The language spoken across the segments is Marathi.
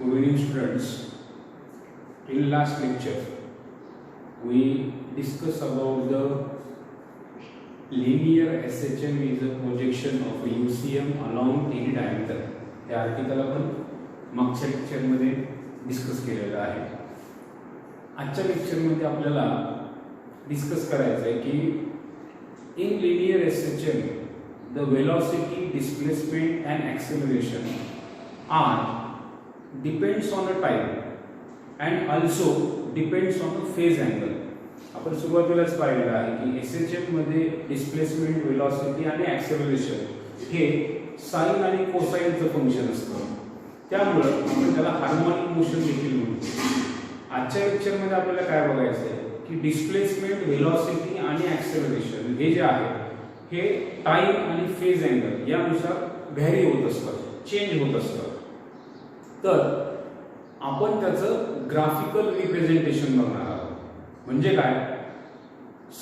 Good evening students. In last lecture we discussed about the linear SHM is a projection of a UCM along any diameter. हे आर्टिकल आपण मागच्या लेक्चर मध्ये डिस्कस केलेलं आहे. आजच्या लेक्चर मध्ये आपल्याला डिस्कस करायचं आहे की in linear SHM the velocity, displacement and acceleration are depends on the time and also depends on the phase angle. आपण सुरुवातीलाच पाहिलेलं आहे की SHM मध्ये डिस्प्लेसमेंट, वेलोसिटी आणि ॲक्सेलरेशन हे साइन आणि कोसाइनचं फंक्शन असतं. त्यामुळे आपण त्याला हार्मोनिक मोशन देखील म्हणतो. आजच्या लेक्चर मध्ये आपल्याला काय बघायचं आहे की डिस्प्लेसमेंट, वेलोसिटी आणि ॲक्सेलरेशन हे जे आहे हे टाइम आणि फेज अँगल यानुसार व्हॅरी होत असतात, चेंज होत असतात. तर आपण त्याचं ग्राफिकल रिप्रेझेंटेशन बघणार आहोत. म्हणजे काय,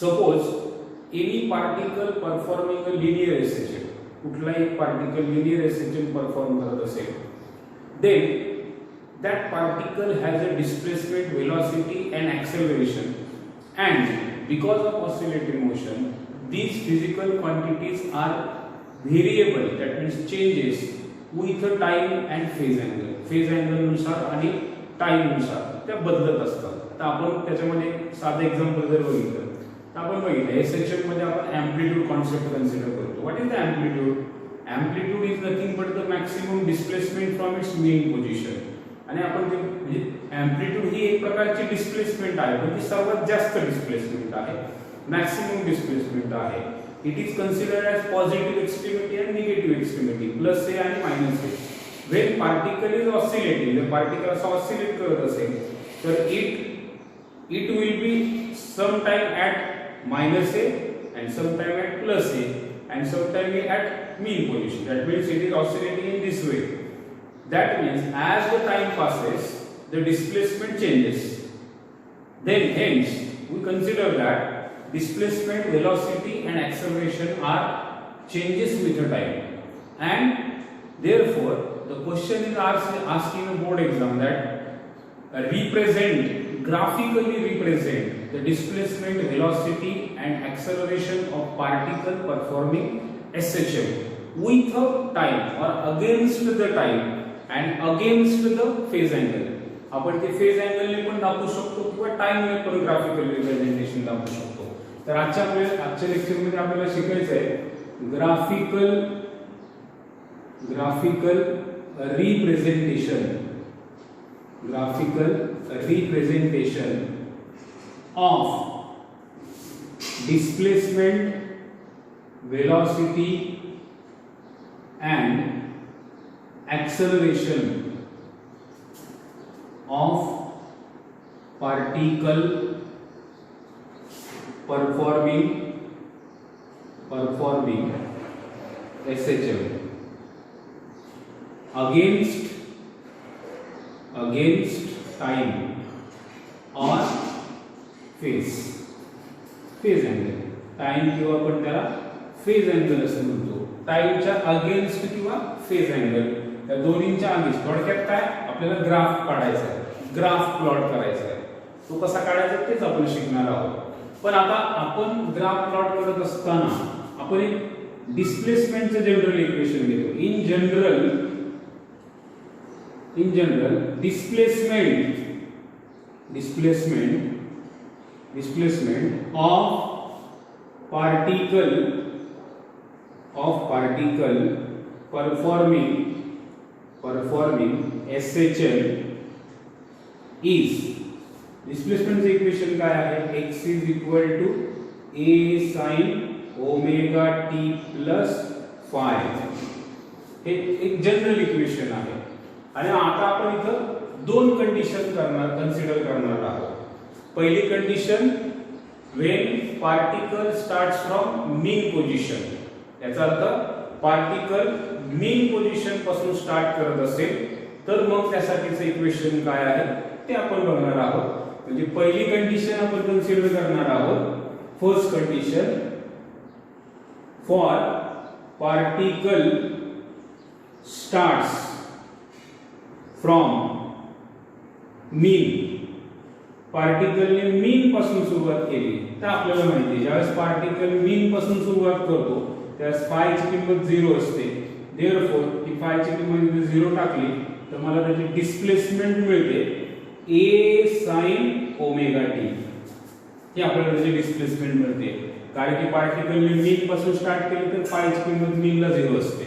suppose any particle performing a linear SHM, कुठलाही पार्टिकल लिनियर एसएचएम परफॉर्म करत असेल, then that particle has a displacement, velocity and acceleration, and because of oscillating motion these physical quantities are variable, that means changes with a time and phase angle. phase angle नुसार आणि टाइम नुसार त्या बदलत असतात. तर आपण त्याच्यामध्ये साधं एक्झाम्पल जर बघितलं तर आपण बघितलं एसएचएम मध्ये आपण एम्प्लिट्यूड कॉन्सेप्ट कन्सिडर करतो. What is the amplitude? Amplitude is nothing but the maximum displacement from its main position. आणि आपण ते म्हणजे एम्प्लिट्यूड ही एक प्रकारची डिस्प्लेसमेंट आहे, पण ती सर्वात जास्त डिस्प्लेसमेंट आहे, मॅक्सिमम डिस्प्लेसमेंट आहे. It is considered as positive extremity आणि निगेटिव्ह एक्स्ट्रीमिटी, प्लस ए आणि minus a. When particle is oscillating, जर पार्टिकल असा ऑसिलेट करत असेल तर it will be some time at minus a and some time at plus a and some time at mean position. That means it is oscillating in this way. That means as the time passes, the displacement changes. Then hence we consider that displacement, velocity and acceleration are changes with the time. And therefore the question is asked in a board exam that graphically represent the displacement, velocity and acceleration of particle performing SHM with a time or against the time and against the phase angle. आपण ते फेज अँगलने पण दाखवू शकतो किंवा टाइमने पण ग्राफिकल रिप्रेझेंटेशन दाखवू शकतो. तर आजच्या लेक्चर मध्ये आपल्याला शिकायचं आहे graphical representation of displacement, velocity and acceleration of particle performing SHM against time or phase angle. Time किंवा आपण त्याला फेज अँगल असं म्हणतो. टाइमच्या अगेन्स्ट किंवा फेज अँगल या दोन्हींच्या अगेन्स्ट. थोडक्यात काय, आपल्याला ग्राफ काढायचा आहे, ग्राफ प्लॉट करायचा आहे. तो कसा काढायचा तेच आपण शिकणार आहोत. पण आता आपण ग्राफ प्लॉट करत असताना आपण एक डिस्प्लेसमेंटचं जनरल इक्वेशन घेतो. In general displacement of particle performing SHM is, displacement equation काय आहे, x is equal to a sin omega t plus phi. हे एक जनरल इक्वेशन आहे. आणि आता आपण इथं दोन कंडिशन कन्सिडर करणार आहोत. पहिली condition, when particle starts from mean position. याचा अर्थ पार्टिकल मीन पोझिशन पासून स्टार्ट करत असेल तर मग त्यासाठीचं इक्वेशन काय आहे ते आपण बघणार आहोत. म्हणजे पहिली कंडिशन आपण कन्सिडर करणार आहोत. First condition, for particle starts from मीन, पार्टिकलने मीन पासून सुरुवात केली तर आपल्याला माहिती आहे ज्यावेळेस पार्टिकल मीन पासून सुरुवात करतो त्यावेळेस फाय ची किंमत 0 असते. देअरफॉर ती फाय ची किंमत 0 टाकली तर मला त्याची डिस्प्लेसमेंट मिळते a sin ओमेगा टी. ही आपल्याला त्याची डिस्प्लेसमेंट मिळते कारण की पार्टिकलने मीन पासून स्टार्ट केलं तर फाय ची किंमत मीनला 0 असते.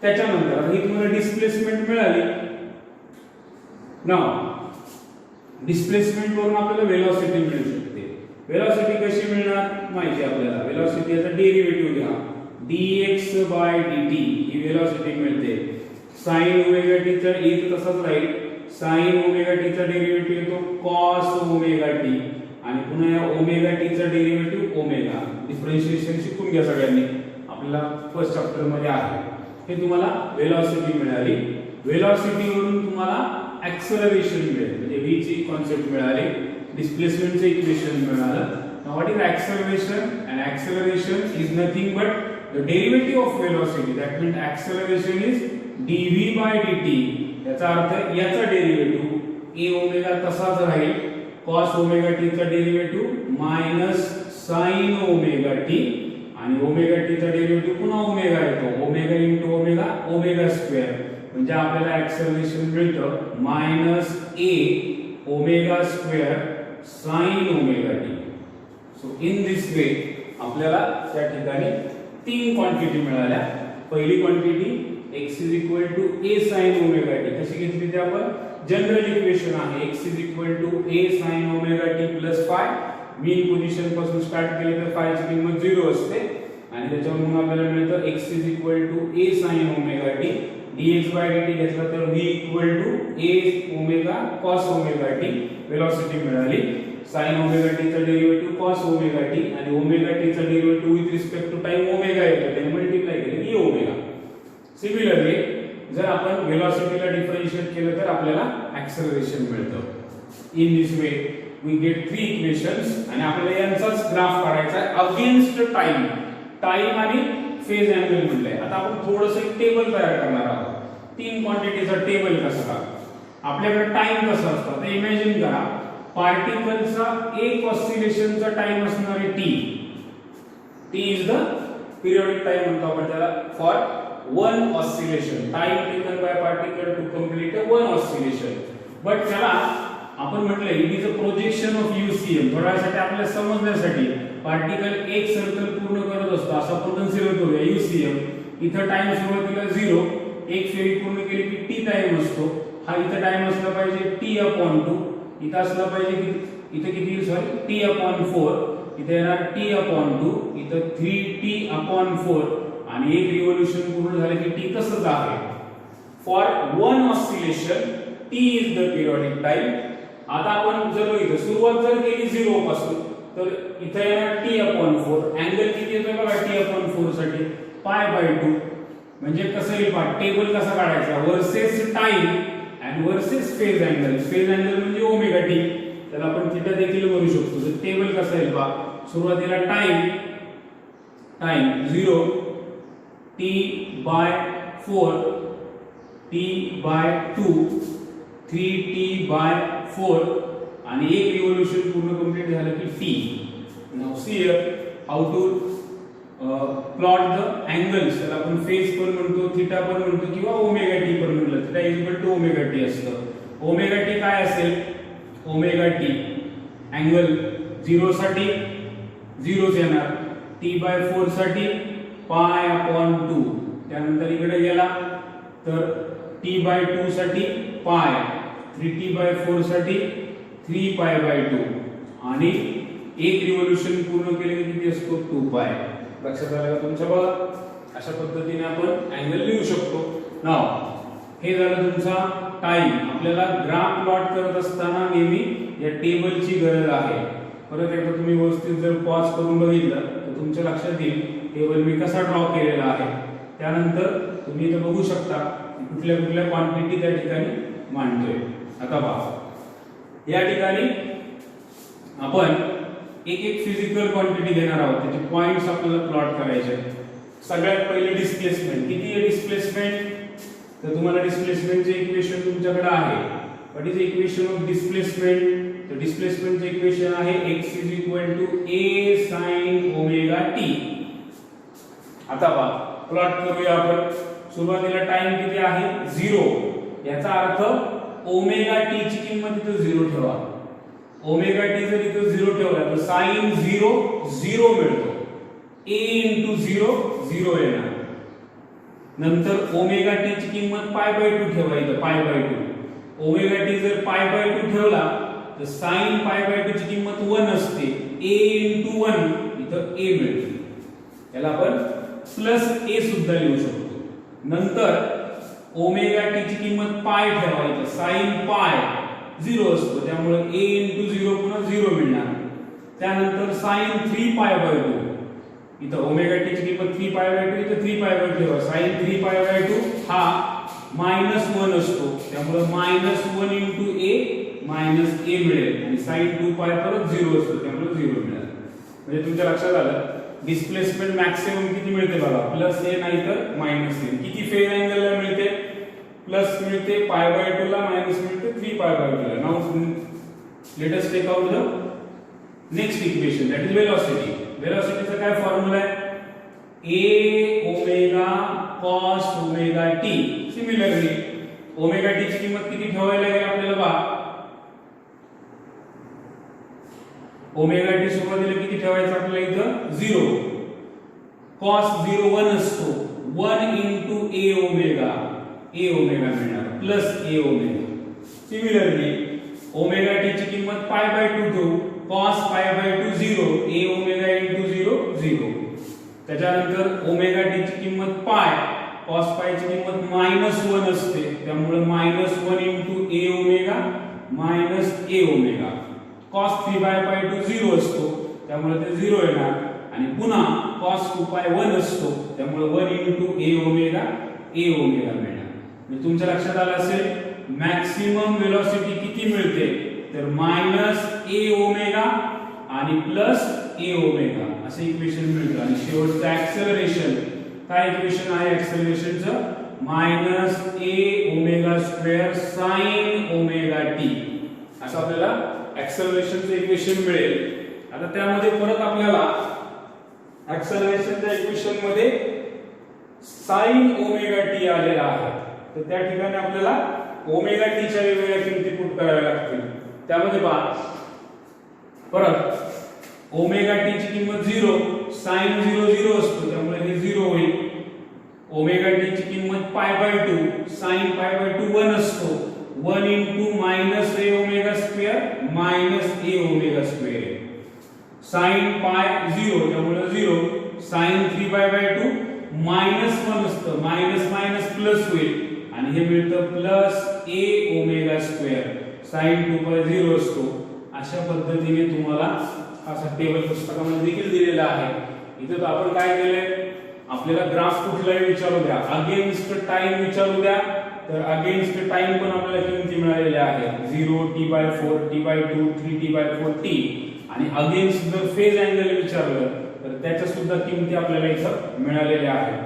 त्याच्यानंतर ही तुम्हाला डिस्प्लेसमेंट मिळाली. नाव डिस्प्लेसमेंट वरून आपल्याला वेलोसिटी मिळू शकते. वेलोसिटी कशी मिळणार माहिती आपल्याला. वेलोसिटी याचा डेरिव्हेटिव्ह घ्या dx by dt he velocity मिळते. sin ओमेगा टी चा एक तसाच राहील. sin ओमेगा टी चा डेरिव्हेटिव्ह येतो cos ओमेगा टी आणि पुन्हा या ओमेगा टी चा डेरिव्हेटिव्ह ओमेगा. डिफरन्शिएशन शिकून घ्या सगळ्यांनी आपल्याला फर्स्ट चॅप्टर मध्ये आहे. हे तुम्हाला वेलोसिटी मिळाली. वेलोसिटी वरून तुम्हाला ऍक्सेलरेशन मिळेल म्हणजे v ची कॉन्सेप्ट मिळाली. डिस्प्लेसमेंटचे इक्वेशन मिळालं. Now what is acceleration? And acceleration is nothing but the derivative of velocity. That means acceleration is dv by dt. याचा अर्थ याचा डेरिव्हेटिव्ह a ओमेगा तसाच राहील. cos ओमेगा t चा derivative minus sin omega t आणि ओमेगा t चा डेरिव्हेटिव्ह पुन्हा ओमेगा येतो. Omega into omega omega square म्हणजे आपल्याला ऍक्सेलरेशन मिळतं minus a omega square sin omega t. So in this वे आपल्याला त्या ठिकाणी तीन क्वांटिटी मिळाल्या. पहिली quantity x a sin omega t कशी घेतली ते आपण जनरल इक्वेशन आहे x a sin omega t plus five. Mean position पासून स्टार्ट केले तर फाय ची किंमत 0 असते आणि त्याच्यावरून आपल्याला मिळतं x a sin omega t. dx by dt घेतला तर v a omega cos omega t. Velocity मिळाली. sin ओमेगा t चा डेरिव्हेटिव्ह cos ओमेगा t आणि ओमेगा t चा derivative with respect to time omega येतो त्याने मल्टिप्लाय केले e ओमेगा. सिमिलरली जर आपण वेलोसिटीला डिफरन्शिएट केलं तर आपल्याला ऍक्सेलरेशन मिळतं. In this way we get three equations आणि आपल्याला यांचाच ग्राफ काढायचा आहे अगेन्स्ट टाइम. टाइम आणि फेज अँगल म्हटलंय. आता आपण थोडंसं एक टेबल तयार करणार आहोत. तीन क्वांटिटीचा टेबल कसा का आपल्याकडे टाइम कसा असतो आता इमॅजिन करा. पार्टिकलचा एक ऑसिलेशनचा टाइम असणार आहे t. t is the periodic time म्हणतो आपण त्याला for one oscillation. Time taken by particle to complete one oscillation. But त्याला आपण म्हटलं it is a projection of UCM. थोड्या वेळासाठी आपल्याला समजण्यासाठी पार्टिकल एक सर्कल पूर्ण करत असतो असं आपण कन्सिडर करूया UCM. इथं टाइम सुरुवातीला 0 एक फेरी पूर्ण केली की t टाइम असतो. हा इथं टाइम असला पाहिजे t/2. इथं असला पाहिजे की इथं किती सॉरी t/4. इथे येणार t/2. इथं 3t/4 आणि एक रिव्होल्यूशन पूर्ण झालं की t तसंच आहे. For one oscillation t is the periodic time. आता आपण जर बघितलं सुरुवात जर केली 0 पासून तर इथे येणार t/4. अँगल किती येतोय बघा t/4 साठी π/2. म्हणजे कसं येईल पहा टेबल कसा काढायचा versus time and versus phase angle. Phase angle म्हणजे ओमेगा टी त्याला आपण थीटा देखील म्हणू शकतो. तर टेबल कसा येईल पहा सुरुवातीला टाइम 0 t/4 t/2 3t/4 आणि एक रिव्होल्यूशन पूर्ण कंप्लीट झालं की t. Now see here how to plot the angles. त्याला आपण फेज पण म्हणतो थीटा पण म्हणतो किंवा ओमेगा टी पण म्हणलं. Theta is equal to omega t असतं. ओमेगा टी काय असेल ओमेगा टी अँगल 0 साठी 0 येणार. t/4 साठी π/2. त्यानंतर इकडे गेला तर t/2 साठी π. 3t/4 साठी 3π/2 आणि एक रिव्होल्यूशन पूर्ण केले की किती असतो 2π. लक्षात आलं का तुमच्या बघा. अशा पद्धतीने आपण अँगल लिहू शकतो. नाव हे झालं तुमचा टाइम. आपल्याला ग्राफ प्लॉट करत असताना नेहमी या टेबलची गरज आहे. परत एकदा तुम्ही व्यवस्थित जर पॉज करून बघितलं तर तुमच्या लक्षात येईल टेबल मी कसा ड्रॉ केलेला आहे. त्यानंतर तुम्ही इथे बघू शकता कुठल्या कुठल्या क्वांटिटी त्या ठिकाणी मांडतोय. आता पहा या ठिकाणी आपण एक एक फिजिकल क्वांटिटी घेणार आहोत. त्याचे पॉइंट्स आपल्याला प्लॉट करायचे. सगळ्यात पहिले डिस्प्लेसमेंट. किती आहे डिस्प्लेसमेंट तर तुम्हाला डिस्प्लेसमेंटचे इक्वेशन तुमच्याकडे आहे what is equation of displacement? तर डिस्प्लेसमेंटचे इक्वेशन आहे x is equal to a sin omega t. आता पहा प्लॉट करूया आपण. सुरुवातीला टाइम किती आहे 0. याचा अर्थ ओमेगा t ची किंमत इथे 0 ठेवा. ओमेगा t जर इथे 0 ठेवला तर sin 0 0 मिळतो. a into 0 0 येणार. नंतर ओमेगा t ची किंमत π/2 ठेवायचं. π/2 ओमेगा t जर π/2 ठेवला तर sin π/2 ची किंमत 1 असते. a into 1 इथं a मिळते. याला आपण प्लस a सुद्धा लिहू शकतो. नंतर ओमेगा t ची किंमत π ठेवायचं. sin π 0 असतो त्यामुळे a into 0 पुन्हा 0 मिळणार. त्यानंतर sin 3π/2 इथं ओमेगा t ची किंमत 3π/2 इथं 3π/2 ठेवा. sin 3π/2 हा -1 असतो त्यामुळे -1 into a -a मिळेल आणि sin 2π परत 0 असतो त्यामुळे 0 मिळेल. म्हणजे तुमच्या लक्षात आलं डिस्प्लेसमेंट मॅक्सिमम किती मिळते बघा प्लस a नाही तर मायनस a. किती फेज अँगल ला मिळते? प्लस मिळते π/2 ला, मायनस मिळते 3π/2 ला. Now let us take out the next equation that is velocity. वेलोसिटीचा काय फॉर्म्युला आहे? a omega cos omega t. Similarly omega t ची किंमत किती ठेवायला लागेल आपल्याला बघा. ओमेगा t सुरुवातीला किती ठेवायचं आपल्याला इथं 0. cos 0 1 असतो. 1 into a ओमेगा मिळणार plus a omega. Similarly omega t ची किंमत π/2 ठेवू. cos π/2 0 a omega into 0 0. त्याच्यानंतर ओमेगा t ची किंमत π. cos π ची किंमत -1 असते त्यामुळे -1 into a omega a omega. cos 3π/2 0 असतो त्यामुळे ते 0 येणार आणि पुन्हा cos 2π 1 असतो त्यामुळे 1 into a ओमेगा मिळणार. म्हणजे तुमच्या लक्षात आलं असेल मॅक्सिमम वेलोसिटी किती मिळते तर -a ओमेगा आणि +a ओमेगा असे इक्वेशन मिळतं. आणि शेवटचं ऍक्सेलरेशन काय इक्वेशन आहे ऍक्सेलरेशनचं? -a omega square sin omega t असं आपल्याला ऍक्सेलरेशनचं इक्वेशन मिळेल. आता त्यामध्ये परत आपल्याला ऍक्सेलरेशनच्या इक्वेशन मध्ये sin ओमेगा t आलेला आहे तर त्या ठिकाणी आपल्याला ओमेगा t च्या वेगवेगळ्या किमती पुट कराव्या लागतील. त्यामध्ये पहा परत ओमेगा t ची किंमत 0 sin 0 0 असतो त्यामुळे हे 0 होईल. ओमेगा t ची किंमत π/2 sin π/2 1 असतो. 1 into -a omega square -a omega square. sin π 0 त्यामुळे 0. sin 3π/2 -1 असतं मायनस प्लस होईल आणि हे मिळतं +a ओमेगा स्क्वेअर. sin 2π 0 असतो. अशा पद्धतीने तुम्हाला असा टेबल पुस्तकामध्ये देखील दिलेला आहे. इथे आपण काय केलंय आपल्याला ग्राफ कुठलाही विचारू द्या अगेन्स्ट टाइम विचारू द्या तर अगेन्स्ट टाइम पण आपल्याला किमती मिळालेल्या आहेत 0 t/4 t/2 3t/4 t. आणि अगेन्स्ट जर फेज अँगल विचारलं तर त्याच्या सुद्धा किमती आपल्याला इथं मिळालेल्या आहेत.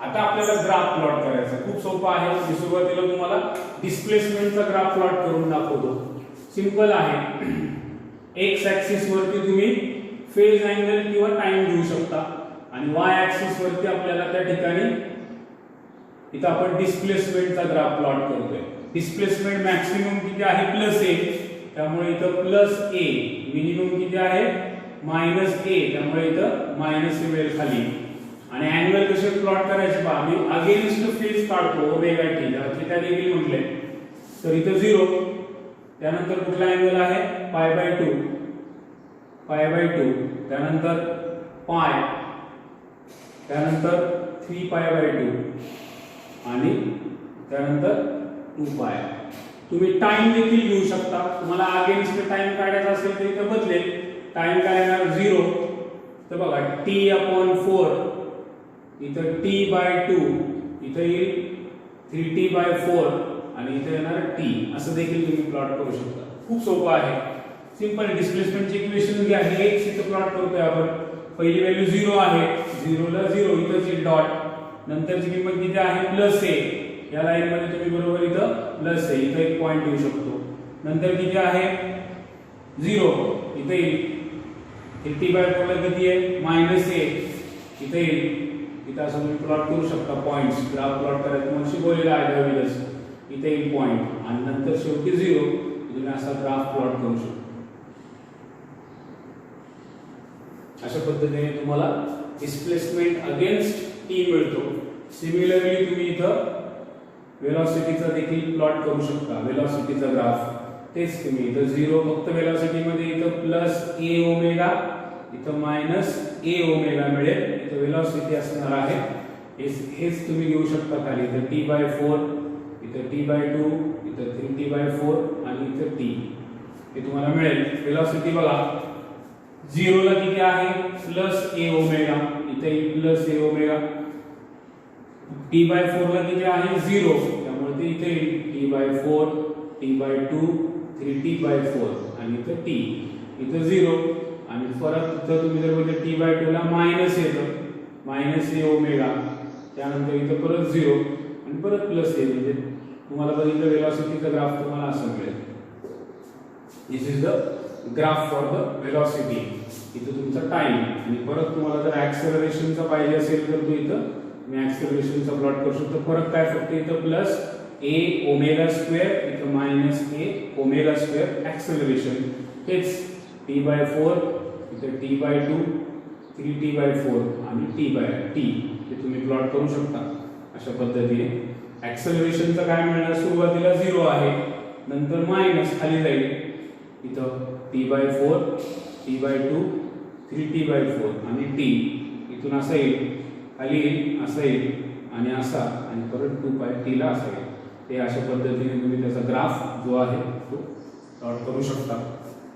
आता आपल्याला ग्राफ प्लॉट करायचा खूप सोपं आहे. मी सुरुवातीला तुम्हाला डिस्प्लेसमेंटचा ग्राफ प्लॉट करून दाखवतो. सिंपल आहे. एक्स ऍक्सिस वरती तुम्ही फेज अँगल किंवा टाइम घेऊ शकता आणि वाय ऍक्सिस वरती आपल्याला त्या ठिकाणी इथं आपण डिस्प्लेसमेंटचा ग्राफ प्लॉट करतोय. डिस्प्लेसमेंट मॅक्सिमम किती आहे +a त्यामुळे इथं +a. मिनिमम किती आहे -a त्यामुळे इथं -a मिळेल खाली. आणि अँगल कसे प्लॉट करायचे पहा मी अगेन्स्ट फेज काढतो ओमेगा t त्याला देखील म्हटले तर इथं 0. त्यानंतर कुठला अँगल आहे π/2 त्यानंतर π त्यानंतर 3π/2 आणि त्यानंतर 2π. तुम्ही टाइम देखील घेऊ शकता. तुम्हाला अगेन्स्ट टाइम काढायचा असेल तर इथं बदलेल. टाइम काय येणार 0 तर बघा t/4 इथं t/2 इथं येईल 3t/4 आणि इथे येणार t. असं देखील तुम्ही प्लॉट करू शकता. खूप सोपं आहे. सिंपल डिस्प्लेसमेंटचे इक्वेशन घ्या. हे x इथे प्लॉट करतोय आपण. पहिली व्हॅल्यू 0 आहे 0 ला 0 इथंच येईल डॉट. नंतरची किंमत किती आहे +a या लाईन मध्ये तुम्ही बरोबर इथं प्लस आहे, इथं एक पॉइंट येऊ शकतो. नंतर किती आहे 0 इथे येईल. t/4 ला किती आहे -1 इथे येईल. इथं असं तुम्ही प्लॉट करू शकता पॉइंट्स. ग्राफ प्लॉट करायचं म्हणून शिकवलेलं आहे दहावीलाच. इथे येईल पॉइंट आणि नंतर शेवटी 0. तुम्ही असा ग्राफ प्लॉट करू शकता. अशा पद्धतीने तुम्हाला डिस्प्लेसमेंट अगेन्स्ट टी मिळतो. सिमिलरली तुम्ही इथं वेलोसिटीचा देखील प्लॉट करू शकता. वेलोसिटीचा ग्राफ तेच तुम्ही इथं 0 फक्त वेलोसिटी मध्ये इथं प्लस a ओमेगा इथं मायनस a ओमेगा मिळेल. इथं वेलोसिटी असणार आहे. हेच तुम्ही घेऊ शकता खाली. इथं t/4 इथं t/2 इथं 3t/4 आणि इथं t हे तुम्हाला मिळेल. वेलोसिटी बघा 0 ला किती आहे प्लस a ओमेगा इथे प्लस a ओमेगा. t/4 ला किती आहे 0 त्यामुळे ते इथे t/4 t/2 3t/4 आणि इथं t इथं 0 आणि परत इथं तुम्ही जर बघितलं t/2 ला मायनस येतं -a ओमेगा. त्यानंतर इथं परत 0 आणि परत प्लस a म्हणजे तुम्हाला बघितलं वेलोसिटीचा ग्राफ तुम्हाला असं मिळेल. This is the graph for the velocity. इथं तुमचा टाइम आणि परत तुम्हाला जर ऍक्सेलरेशनचा पाहिजे असेल तर तुम्ही ऍक्सेलरेशनचा प्लॉट करू शकता. फरक काय फक्त इथं प्लस a ओमेगा स्क्वेअर इथं minus a omega square acceleration. हेच t/4 इथं t/2 3t/4 आणि t हे तुम्ही प्लॉट करू शकता. अशा पद्धतीने ऍक्सेलरेशनचा काय मिळणार सुरुवातीला 0 आहे नंतर मायनस खाली जाईल. इथं t/4 t/2 3t/4 आणि t इथून असं येईल खाली येईल असं येईल आणि असा आणि परत 2π t ला असं येईल. ते अशा पद्धतीने तुम्ही त्याचा ग्राफ जो आहे तो प्लॉट करू शकता.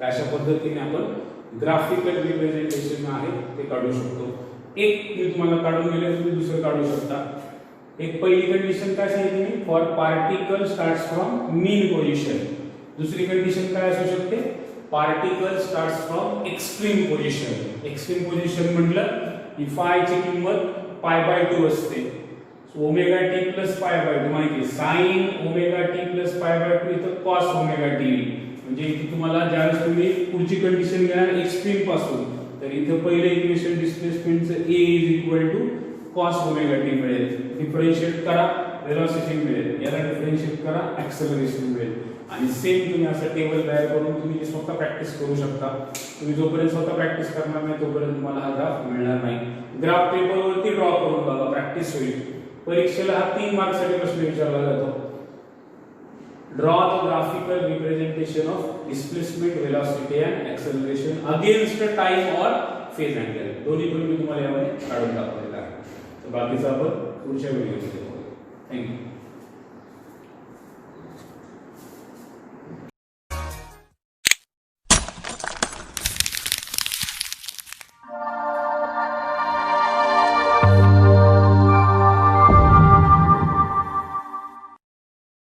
अशा पद्धतीने आपण ग्राफिकल रिप्रेझेंटेशन आहे ते काढू शकतो. एक मी तुम्हाला काढून दिले तुम्ही दुसरं काढू शकता. एक पहिली कंडिशन काय सांगितली me for particle starts from mean position. दुसरी कंडिशन काय असू शकते particle starts from extreme position. Extreme position म्हटलं की फायची किंमत π/2 असते. ओमेगा टी प्लस π/2 माहिती साइन ओमेगा टी प्लस π/2 इथं कॉस ओमेगा टी. म्हणजे इथे तुम्हाला ज्यावेळेस तुम्ही पुढची कंडिशन घेणार एक्स्ट्रीम पासून तर इथं पहिले इक्वेशन डिस्प्लेसमेंटचं a = cos ओमेगा टी मिळेल. डिफरन्शिएट करा वेलोसिटी मिळेल. याला डिफरन्शिएट करा ऍक्सेलरेशन मिळेल. आणि सेम तुम्ही असं टेबल तयार करून तुम्ही स्वतः प्रॅक्टिस करू शकता. तुम्ही जोपर्यंत स्वतः प्रॅक्टिस करणार नाही तोपर्यंत तुम्हाला हा ग्राफ मिळणार नाही. ग्राफ पेपरवरती ड्रॉ करून बघा प्रॅक्टिस होईल. परीक्षेला हा 3 मार्क्ससाठी प्रश्न विचारला जातो. Draw the graphical representation of displacement velocity and acceleration against time और फेज अँगल. दोन्ही पण मी तुम्हाला यामध्ये काढून दाखवलेलं आहे. तर बाकीचं आपण पुढच्या व्हिडिओमध्ये बघू. थँक्यू.